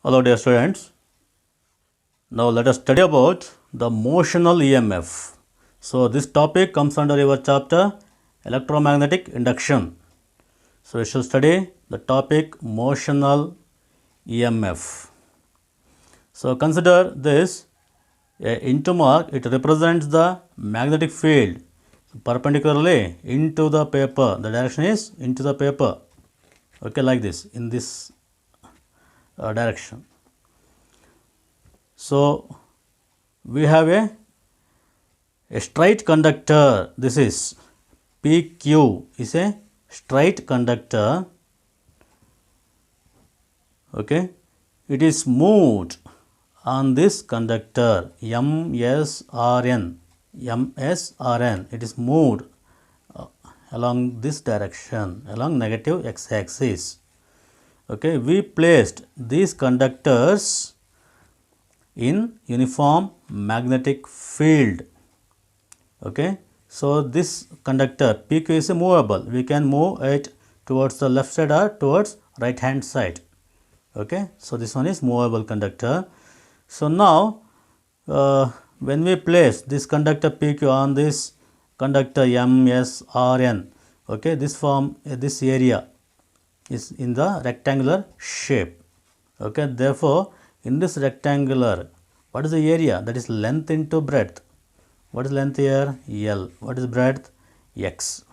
Hello dear students, now let us study about the motional EMF. So this topic comes under your chapter electromagnetic induction. So we should study the topic motional EMF. So consider this a into mark, it represents the magnetic field perpendicularly into the paper. The direction is into the paper. Okay, like this, in this direction. So we have a straight conductor. This is PQ is a straight conductor. Okay, it is moved on this conductor MSRN. It is moved along this direction, along negative x-axis. Okay, we placed these conductors in uniform magnetic field. Okay, so this conductor PQ is movable. We can move it towards the left side or towards right hand side. Okay, so this one is movable conductor. So now when we place this conductor PQ on this conductor MSRN, okay, this area is in the rectangular shape. Okay, therefore in this rectangular, what is the area? That is length into breadth. What is length here? L. What is breadth? X.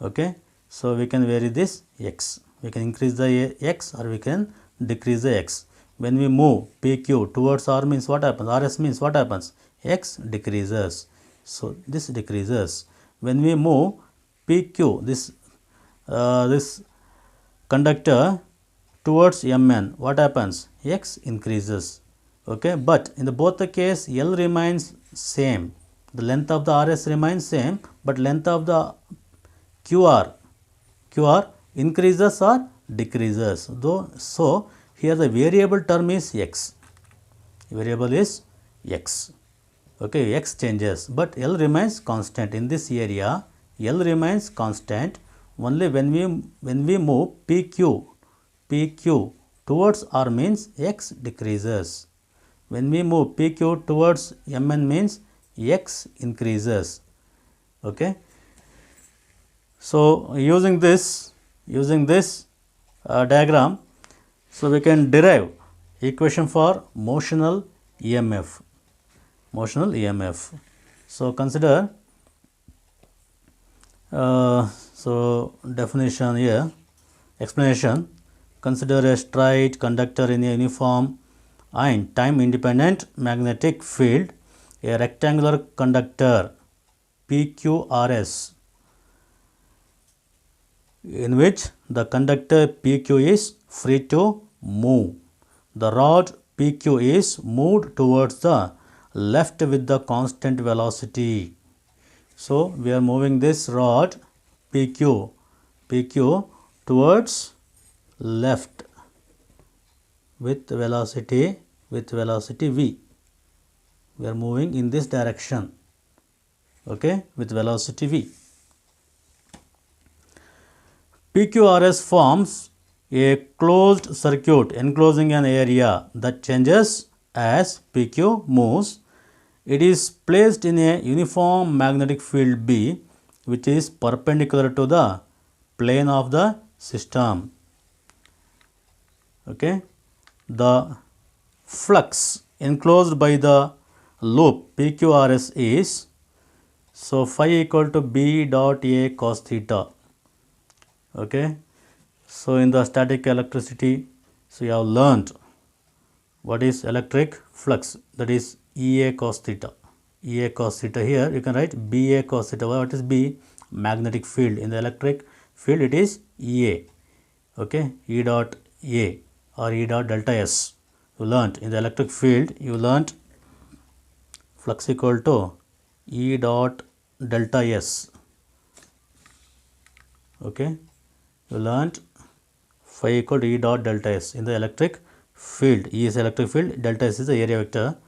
Okay, so we can vary this x. We can increase the x or we can decrease the x. When we move PQ towards R means what happens? RS means what happens? X decreases. So this decreases. When we move PQ, this conductor towards MN, what happens? X increases. Okay, but in both the case L remains same. The length of the RS remains same, but length of the QR increases or decreases. So here the variable term is x. Variable is x. Okay, x changes, but L remains constant. In this area, L remains constant. Only when we move PQ towards R means x decreases. When we move PQ towards MN means x increases. Okay. So using this diagram, so we can derive equation for motional EMF. So consider so definition here, explanation. Consider a straight conductor in a uniform and time independent magnetic field, a rectangular conductor PQRS, in which the conductor PQ is free to move. The rod PQ is moved towards the left with the constant velocity. So we are moving this rod PQ towards left with velocity v. We are moving in this direction. Okay, with velocity v. PQRS forms a closed circuit enclosing an area that changes as PQ moves. It is placed in a uniform magnetic field B, which is perpendicular to the plane of the system. Okay, the flux enclosed by the loop PQRS is, so phi equal to B dot A cos theta. Okay, so in the static electricity, so you have learnt what is electric flux, that is EA cos theta. EA cos theta, here you can write BA cos theta. What is B? Magnetic field. In the electric field it is EA. Okay, E dot A or E dot delta S. You learnt in the electric field, you learnt flux equal to E dot delta S. Okay, you learnt phi equal to E dot delta S in the electric field. E is electric field, delta S is the area vector.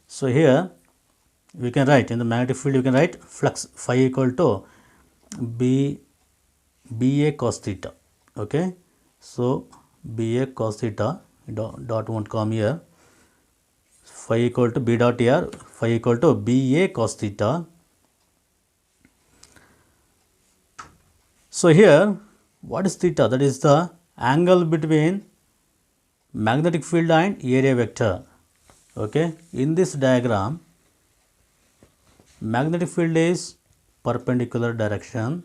So here we can write, in the magnetic field you can write flux phi equal to BA cos theta. Okay, so BA cos theta dot won't come here. Phi equal to B dot here, phi equal to BA cos theta. So here, what is theta? That is the angle between magnetic field and area vector. Okay, in this diagram, magnetic field is perpendicular direction.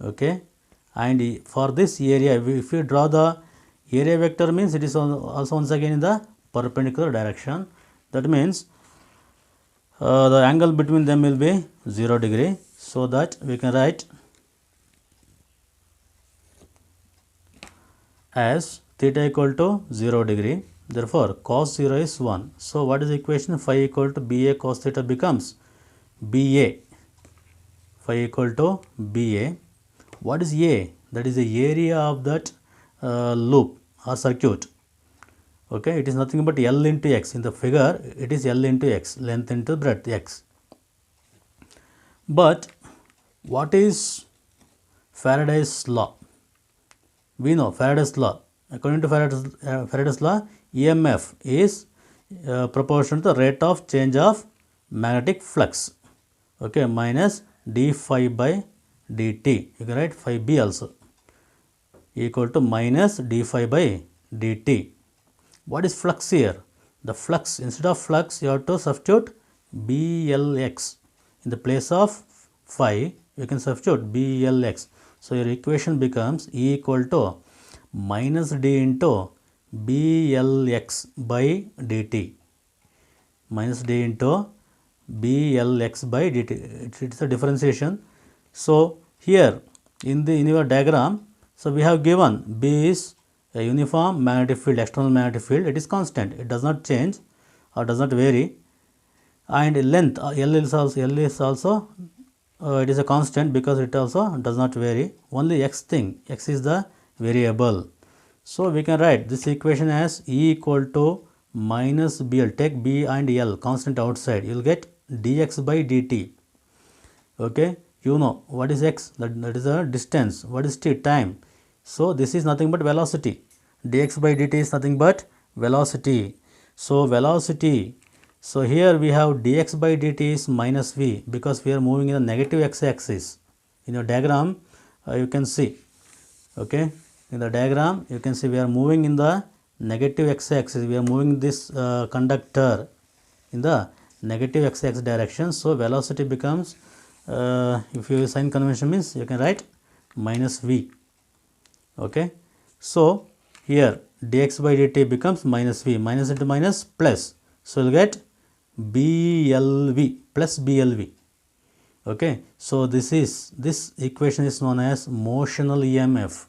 Okay, and for this area, if we draw the area vector, means it is also once again in the perpendicular direction. That means the angle between them will be 0 degree. So that we can write as theta equal to 0 degree. Therefore, cos 0 is 1. So what is the equation? Phi equal to BA cos theta becomes BA. Phi equal to BA. What is A? That is the area of that loop or circuit. Okay, it is nothing but L into X. In the figure, it is L into X, length into breadth X. But what is Faraday's law? We know Faraday's law. According to Faraday's law, EMF is proportional to the rate of change of magnetic flux. Okay, minus d phi by dt. You can write phi b also equal to minus d phi by dt. What is flux here? The flux, instead of flux, you have to substitute BLX. In the place of phi, you can substitute BLX. So your equation becomes E equal to minus d into BLX by dt. Minus d into BLX by dt. It is a differentiation. So here in your diagram, so we have given B is a uniform magnetic field, external magnetic field. It is constant. It does not change or does not vary. And length L is also it is a constant because it also does not vary. Only X thing, X is the variable. So we can write this equation as E equal to minus BL. Take B and L constant outside. You will get dx by dt. Okay, you know what is X? That is a distance. What is T? Time. So this is nothing but velocity. Dx by dt is nothing but velocity. So velocity. So here we have dx by dt is minus v because we are moving in the negative x-axis. In your diagram, you can see. Okay, in the diagram you can see we are moving in the negative x-axis. We are moving this conductor in the negative x-axis direction. So velocity becomes, if you use sign convention, means you can write minus v. Okay, so here dx by dt becomes minus v, minus into minus plus. So you will get BLV plus BLV. Okay, so this equation is known as motional EMF.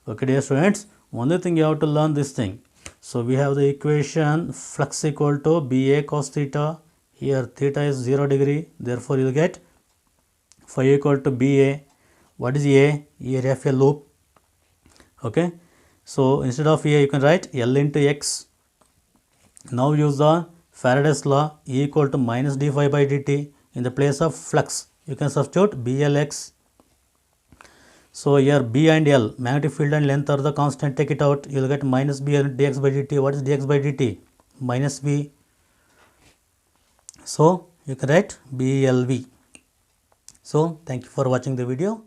Okay, dear students, only thing you have to learn this thing. So we have the equation flux equal to BA cos theta. Here theta is 0 degree. Therefore you will get phi equal to BA. What is A? Area of a loop. Okay, so instead of A you can write L into X. Now use the Faraday's law, E equal to minus d phi by dt. In the place of flux, you can substitute BLX. So here B and L, magnetic field and length are the constant. Take it out. You will get minus B dx by dt. What is dx by dt? Minus V. So you can write BLV. So thank you for watching the video.